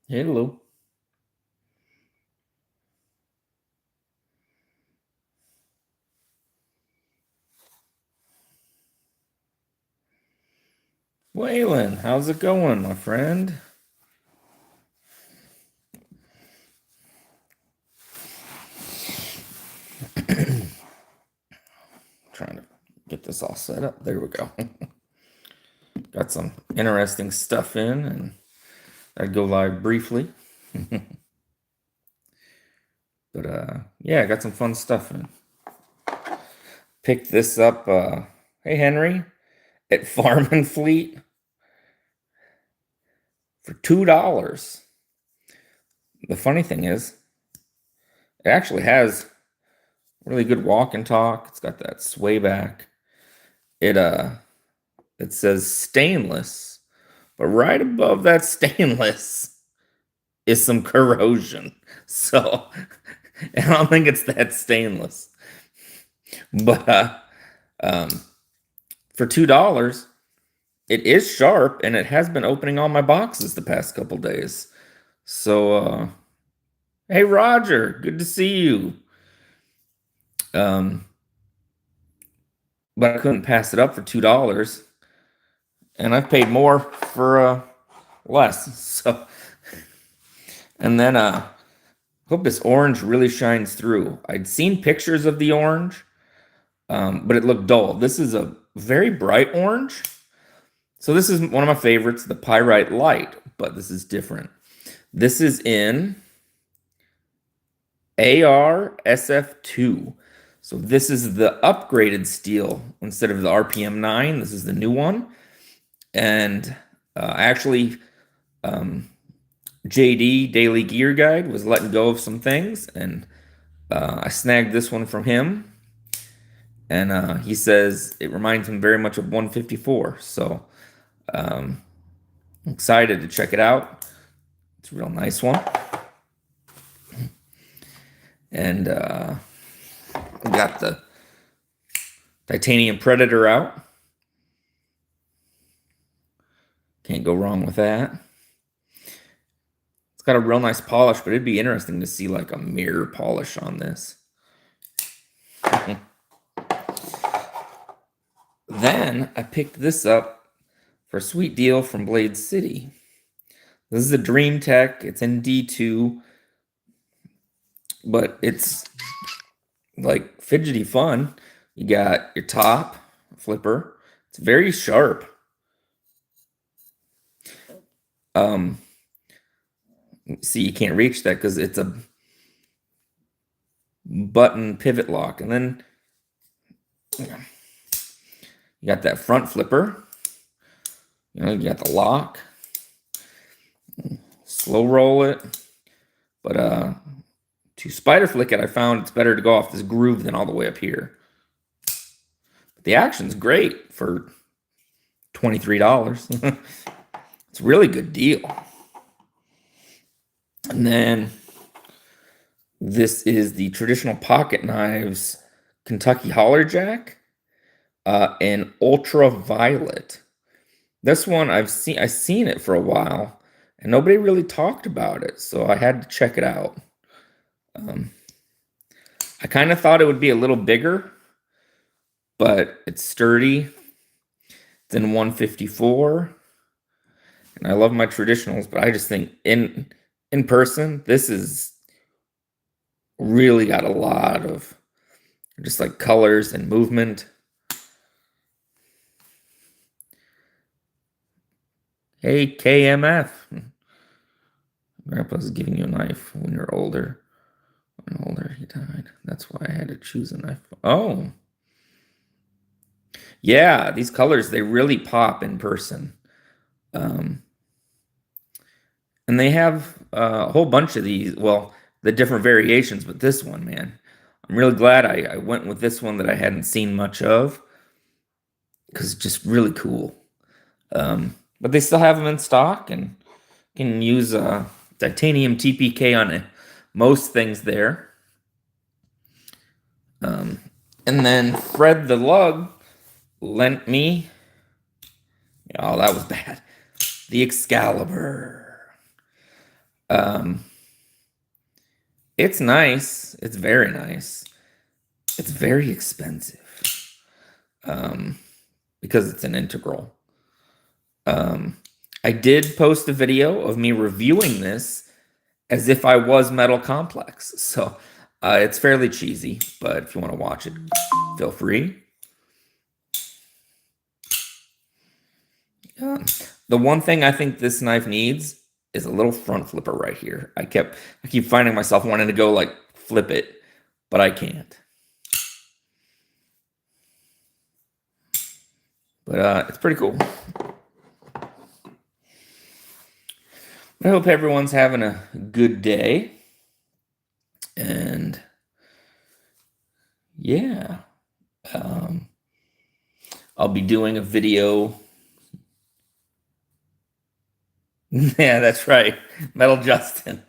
Hello. Waylon, how's it going, my friend? Trying to get this all set up. There we go. Got some interesting stuff in, and I'd go live briefly. But yeah, I got some fun stuff in. Picked this up, hey Henry, at Farm and Fleet for $2. The funny thing is, it actually has really good walk and talk. It's got that sway back. It says stainless, but right above that stainless is some corrosion. So I don't think it's that stainless. But um, for $2, it is sharp, and it has been opening all my boxes the past couple days. So hey Roger, good to see you. Um, but I couldn't pass it up for $2, and I've paid more for less. So, and then hope this orange really shines through. I'd seen pictures of the orange, but it looked dull. This is a very bright orange. So this is one of my favorites, the Pyrite Light, but this is different. This is in AR-SF2. So this is the upgraded steel instead of the RPM 9. This is the new one. And actually, JD Daily Gear Guide was letting go of some things, and I snagged this one from him. And he says it reminds him very much of 154. So I'm excited to check it out. It's a real nice one. And got the Titanium Predator out. Can't go wrong with that. It's got a real nice polish, but it'd be interesting to see like a mirror polish on this. Then I picked this up for a sweet deal from Blade City. This is a Dream Tech. It's in D2, but it's like fidgety fun. You got your top flipper. It's very sharp. See, you can't reach that because it's a button pivot lock. And then you got that front flipper. You got the lock. Slow roll it. But to spider flick it, I found it's better to go off this groove than all the way up here. But the action's great for $23. It's a really good deal. And then this is the traditional pocket knives Kentucky Holler Jack in ultraviolet. This one I've seen it for a while, and nobody really talked about it, so I had to check it out. I kind of thought it would be a little bigger, but it's sturdy. It's in 154, and I love my traditionals, but I just think in person, this is really got a lot of just like colors and movement. Hey, KMF. Grandpa's giving you a knife when you're older. When older, he died. That's why I had to choose a knife. Oh. Yeah, these colors, they really pop in person. And they have a whole bunch of these, well, the different variations, but this one, man, I'm really glad I went with this one that I hadn't seen much of, because it's just really cool. But they still have them in stock, and you can use titanium TPK on most things there. And then Fred the Lug lent me, oh, that was bad, the Excalibur. Um, it's nice. It's very nice. It's very expensive because it's an integral. I did post a video of me reviewing this as if I was Metal Complex. So it's fairly cheesy, but if you want to watch it, feel free. The one thing I think this knife needs is a little front flipper right here. I keep finding myself wanting to go like flip it, but I can't. But it's pretty cool. I hope everyone's having a good day. And yeah, I'll be doing a video. Yeah, that's right. Metal Justin.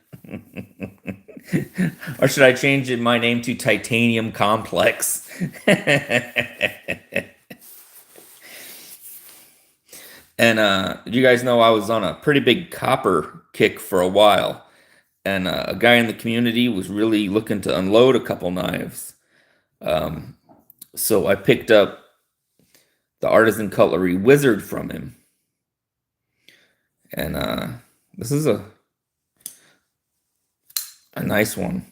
Or should I change my name to Titanium Complex? And you guys know I was on a pretty big copper kick for a while. And a guy in the community was really looking to unload a couple knives. So I picked up the Artisan Cutlery Wizard from him. And this is a nice one.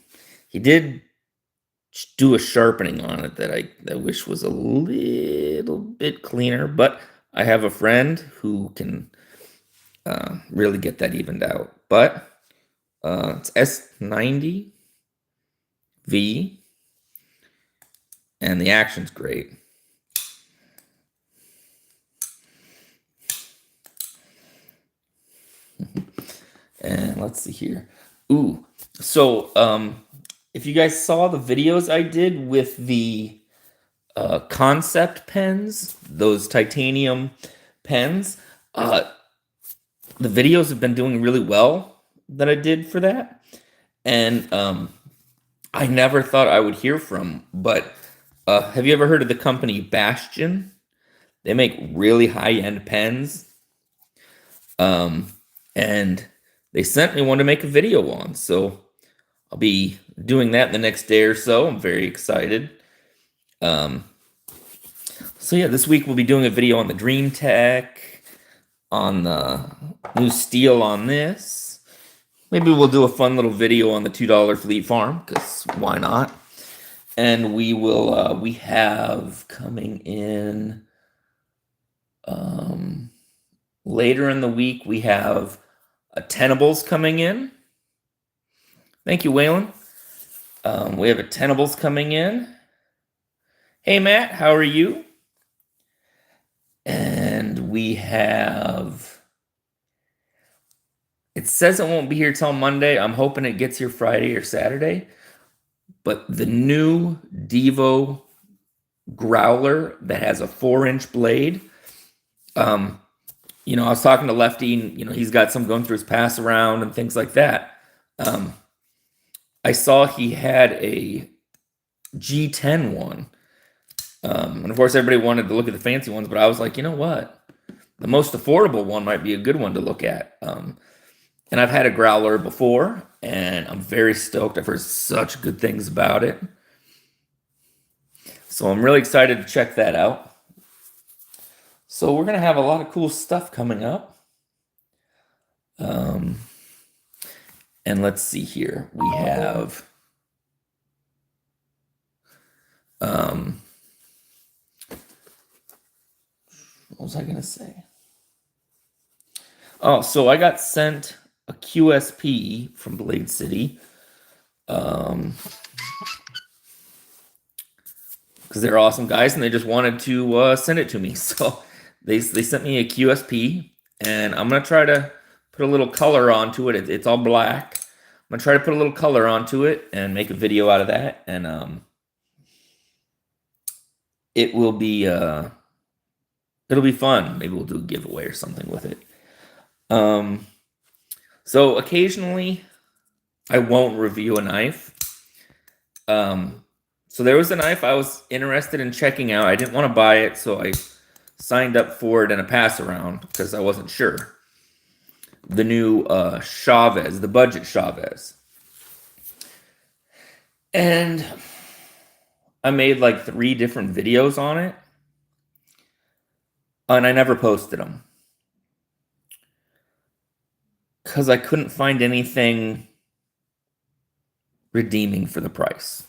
He did do a sharpening on it that I wish was a little bit cleaner, but I have a friend who can really get that evened out. But it's S90V, and the action's great. And let's see here. Ooh, so if you guys saw the videos I did with the concept pens, those titanium pens, the videos have been doing really well that I did for that. And I never thought I would hear from, but have you ever heard of the company Bastion? They make really high-end pens. And they sent me one to make a video on, so I'll be doing that the next day or so. I'm very excited. So yeah, this week we'll be doing a video on the Dream Tech, on the new steel on this. Maybe we'll do a fun little video on the $2 Fleet Farm, because why not? And we will, we have coming in later in the week, we have a Tenables coming in. Thank you, Waylon. We have a Tenables coming in. Hey, Matt, how are you? And we have... It says it won't be here till Monday. I'm hoping it gets here Friday or Saturday. But the new Devo growler that has a 4-inch blade. You know, I was talking to Lefty, and, you know, he's got some going through his pass around and things like that. I saw he had a G10 one. And of course, everybody wanted to look at the fancy ones, but I was like, you know what? The most affordable one might be a good one to look at. And I've had a growler before, and I'm very stoked. I've heard such good things about it. So I'm really excited to check that out. So we're going to have a lot of cool stuff coming up. And let's see here. We have... what was I going to say? Oh, so I got sent a QSP from Blade City. Because they're awesome guys, and they just wanted to send it to me. So they sent me a QSP, and I'm going to try to put a little color onto it. It's all black. I'm going to try to put a little color onto it and make a video out of that. And it will be... it'll be fun. Maybe we'll do a giveaway or something with it. So occasionally I won't review a knife. So there was a knife I was interested in checking out. I didn't want to buy it, so I signed up for it in a pass around because I wasn't sure. the new Chavez, the budget Chavez. And I made like 3 different videos on it, and I never posted them because I couldn't find anything redeeming for the price.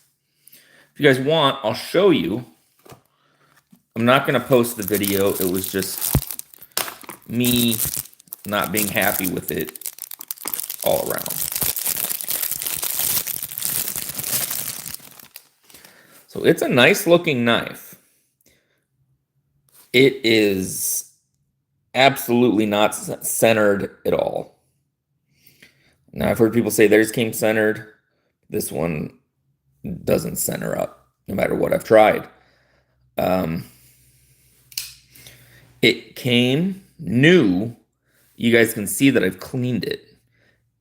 If you guys want, I'll show you. I'm not going to post the video. It was just me not being happy with it all around. So it's a nice looking knife. It is absolutely not centered at all. Now, I've heard people say theirs came centered. This one doesn't center up, no matter what I've tried. It came new. You guys can see that I've cleaned it.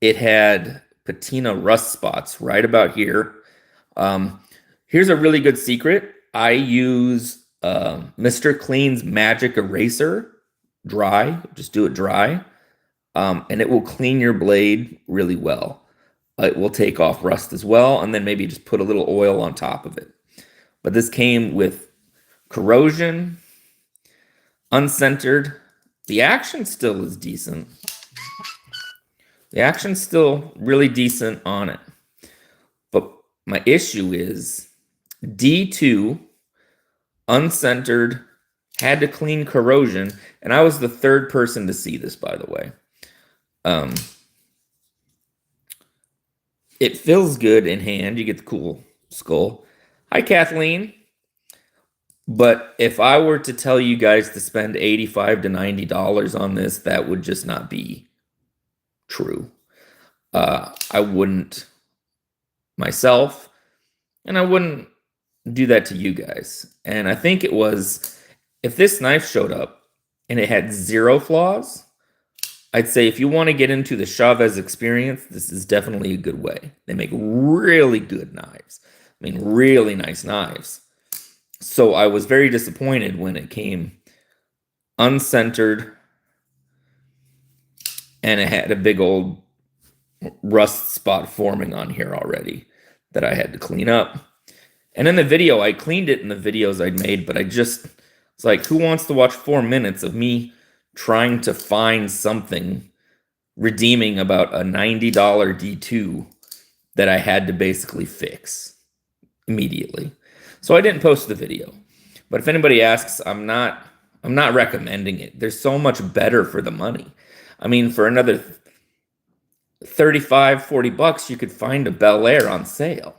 It had patina rust spots right about here. Here's a really good secret. I use Mr. Clean's Magic Eraser dry. Just do it dry. And it will clean your blade really well. It will take off rust as well, and then maybe just put a little oil on top of it. But this came with corrosion, uncentered. The action still is decent. The action's still really decent on it. But my issue is D2, uncentered, had to clean corrosion, and I was the 3rd person to see this, by the way. It feels good in hand. You get the cool skull. Hi, Kathleen. But if I were to tell you guys to spend $85 to $90 on this, that would just not be true. I wouldn't myself, and I wouldn't do that to you guys. And I think it was, if this knife showed up and it had 0 flaws, I'd say if you want to get into the Chavez experience, this is definitely a good way. They make really good knives. I mean, really nice knives. So I was very disappointed when it came uncentered and it had a big old rust spot forming on here already that I had to clean up. And in the video, I cleaned it in the videos I'd made, but it's like, who wants to watch 4 minutes of me trying to find something redeeming about a $90 D2 that I had to basically fix immediately? So I didn't post the video. But if anybody asks, I'm not recommending it. There's so much better for the money. I mean, for another 35, 40 bucks, you could find a Bel Air on sale.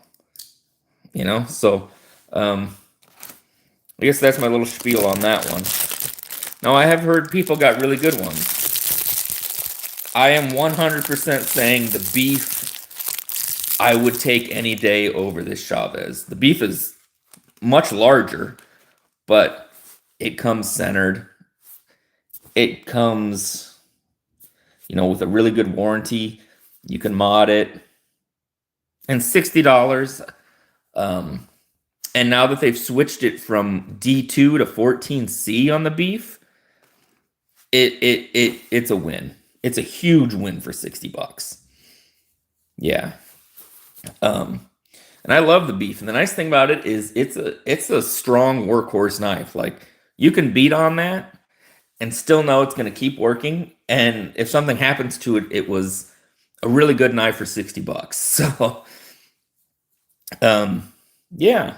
You know, so I guess that's my little spiel on that one. Now, I have heard people got really good ones. I am 100% saying the beef I would take any day over this Chavez. The beef is much larger, but it comes centered. It comes, with a really good warranty. You can mod it. And $60. And now that they've switched it from D2 to 14C on the beef, it's a win. It's a huge win for 60 bucks. Yeah. And I love the beef. And the nice thing about it is it's a strong workhorse knife. Like, you can beat on that and still know it's going to keep working. And if something happens to it, it was a really good knife for 60 bucks. So, yeah,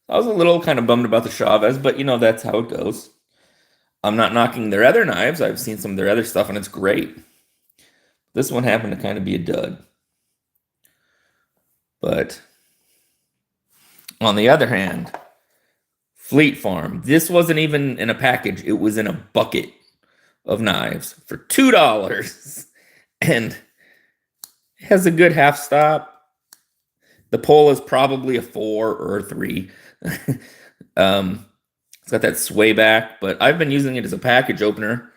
I was a little kind of bummed about the Chavez, but that's how it goes. I'm not knocking their other knives. I've seen some of their other stuff and it's great. This one happened to kind of be a dud. But on the other hand, Fleet Farm, this wasn't even in a package. It was in a bucket of knives for $2. And it has a good half stop. The pole is probably a 4 or a 3. It's got that sway back, but I've been using it as a package opener.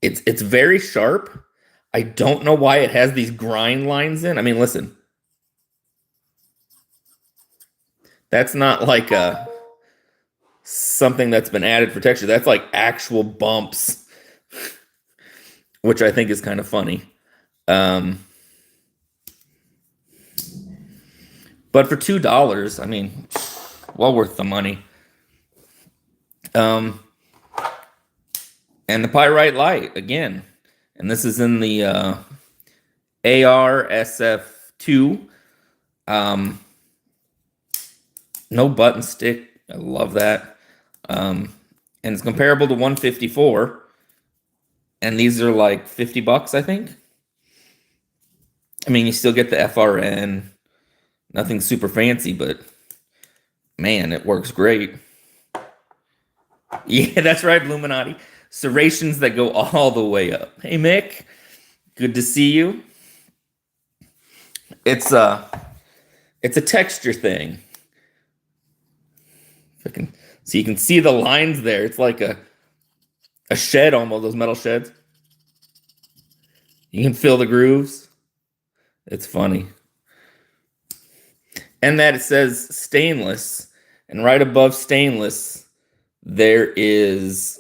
It's very sharp. I don't know why it has these grind lines in. I mean, listen. That's not like something that's been added for texture. That's like actual bumps which I think is kind of funny. But for $2, I mean, well worth the money. And the Pyrite Light again, and this is in the AR-SF2. No button stick. I love that. And it's comparable to 154. And these are like $50, I think. I mean, you still get the FRN. Nothing super fancy, but man, it works great. Yeah, that's right, Illuminati. Serrations that go all the way up. Hey, Mick. Good to see you. It's a texture thing. So you can see the lines there. It's like a shed almost, those metal sheds. You can feel the grooves. It's funny. And that it says stainless. And right above stainless, there's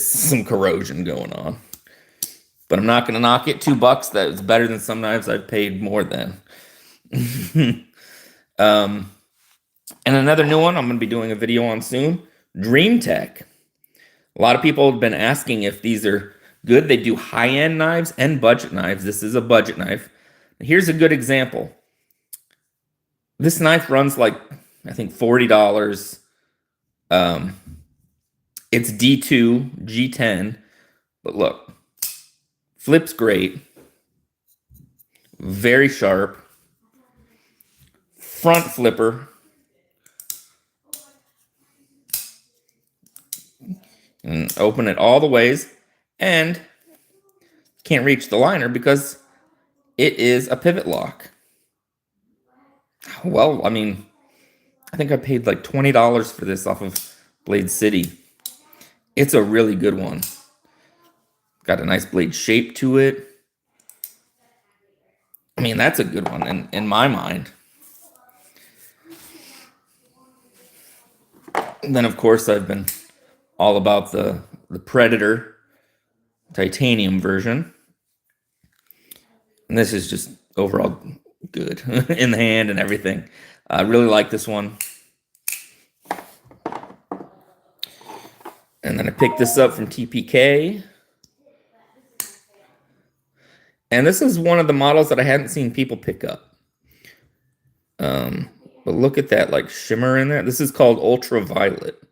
some corrosion going on. But I'm not going to knock it. $2. That's better than some knives I've paid more than. And another new one I'm going to be doing a video on soon, Dream Tech. A lot of people have been asking if these are good. They do high-end knives and budget knives. This is a budget knife. Here's a good example. This knife runs like, I think, $40. It's D2, G10. But look, flips great. Very sharp. Front flipper. And open it all the ways. And can't reach the liner because it is a pivot lock. Well, I mean, I think I paid like $20 for this off of Blade City. It's a really good one. Got a nice blade shape to it. I mean, that's a good one in my mind. And then, of course, I've been all about the Predator titanium version. And this is just overall good in the hand and everything. I really like this one. And then I picked this up from TPK. And this is one of the models that I hadn't seen people pick up. But look at that, like, shimmer in there. This is called Ultraviolet.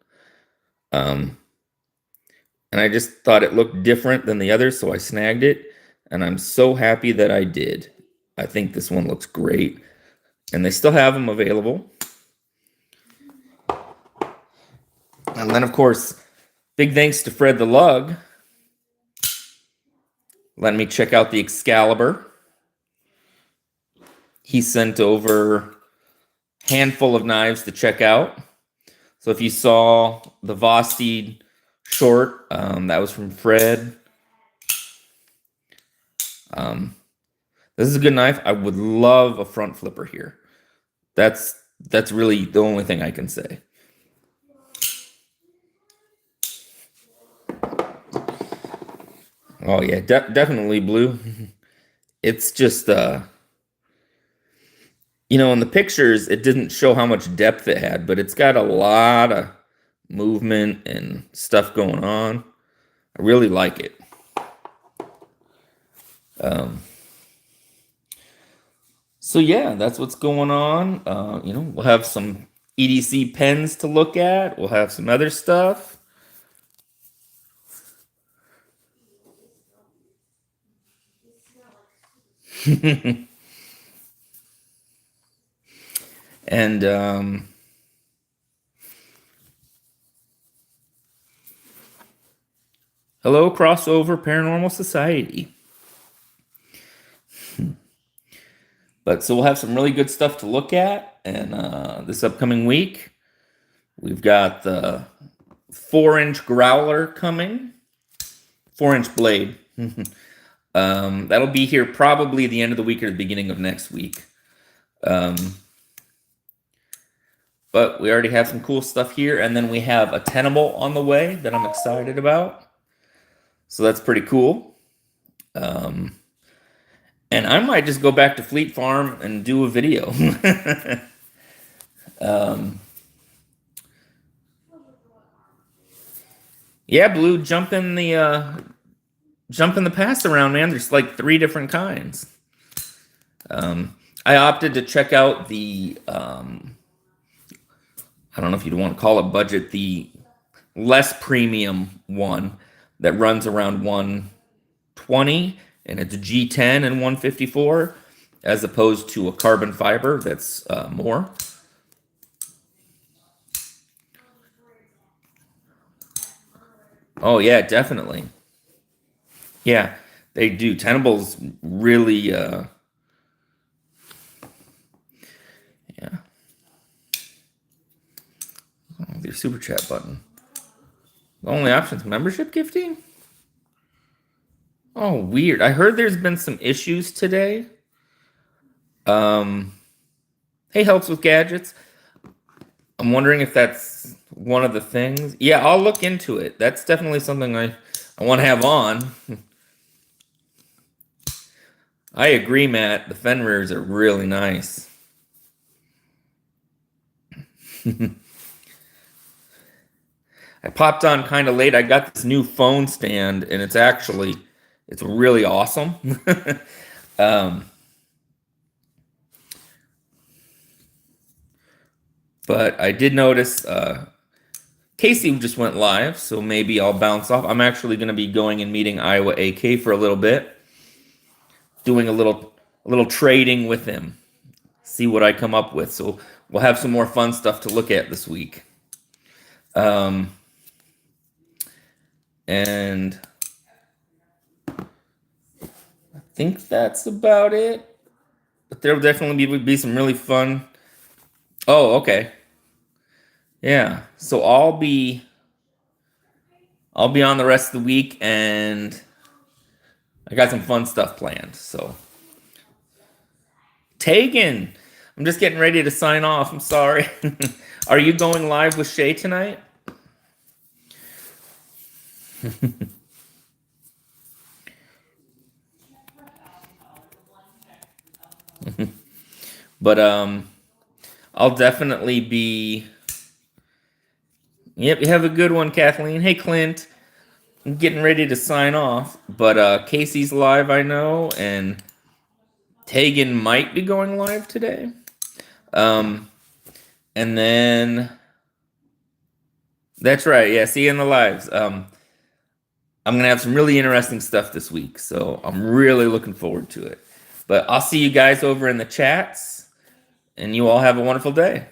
And I just thought it looked different than the others, so I snagged it. And I'm so happy that I did. I think this one looks great. And they still have them available. And then, of course, big thanks to Fred the Lug. Letting me check out the Excalibur. He sent over a handful of knives to check out. So if you saw the Vosteed short, that was from Fred. This is a good knife. I would love a front flipper here. That's really the only thing I can say. Oh yeah, definitely blue. It's just in the pictures it didn't show how much depth it had, but it's got a lot of movement and stuff going on. I really like it. So yeah, that's what's going on. We'll have some EDC pens to look at. We'll have some other stuff. And hello, Crossover Paranormal Society. But so we'll have some really good stuff to look at, and this upcoming week we've got the 4-inch growler coming, 4-inch blade. That'll be here probably the end of the week or the beginning of next week. But we already have some cool stuff here, and then we have a Tenable on the way that I'm excited about. So that's pretty cool. And I might just go back to Fleet Farm and do a video. Yeah, Blue, jump in the pass around, man. There's like 3 different kinds. I opted to check out the I don't know if you'd want to call it budget, the less premium one that runs around 120, and it's G10 and 154, as opposed to a carbon fiber that's more. Oh yeah, definitely. Yeah, they do. Tenable's really, yeah. Oh, their super chat button. The only option's membership gifting? Oh, weird. I heard there's been some issues today. Hey, helps with gadgets. I'm wondering if that's one of the things. Yeah, I'll look into it. That's definitely something I want to have on. I agree, Matt. The Fenrirs are really nice. I popped on kind of late. I got this new phone stand, and it's really awesome. But I did notice Casey just went live, so maybe I'll bounce off. I'm actually going to be going and meeting Iowa AK for a little bit, doing a little trading with him, see what I come up with. So we'll have some more fun stuff to look at this week. And I think that's about it. But there'll definitely be some really fun. Oh, okay. Yeah. So I'll be on the rest of the week, and I got some fun stuff planned. So Tegan, I'm just getting ready to sign off. I'm sorry. Are you going live with Shay tonight? But I'll definitely be. Yep, you have a good one, Kathleen. Hey, Clint. I'm getting ready to sign off, but Casey's live, I know, and Tegan might be going live today. And then that's right. Yeah, see you in the lives. I'm gonna have some really interesting stuff this week, so I'm really looking forward to it. But I'll see you guys over in the chats, and you all have a wonderful day.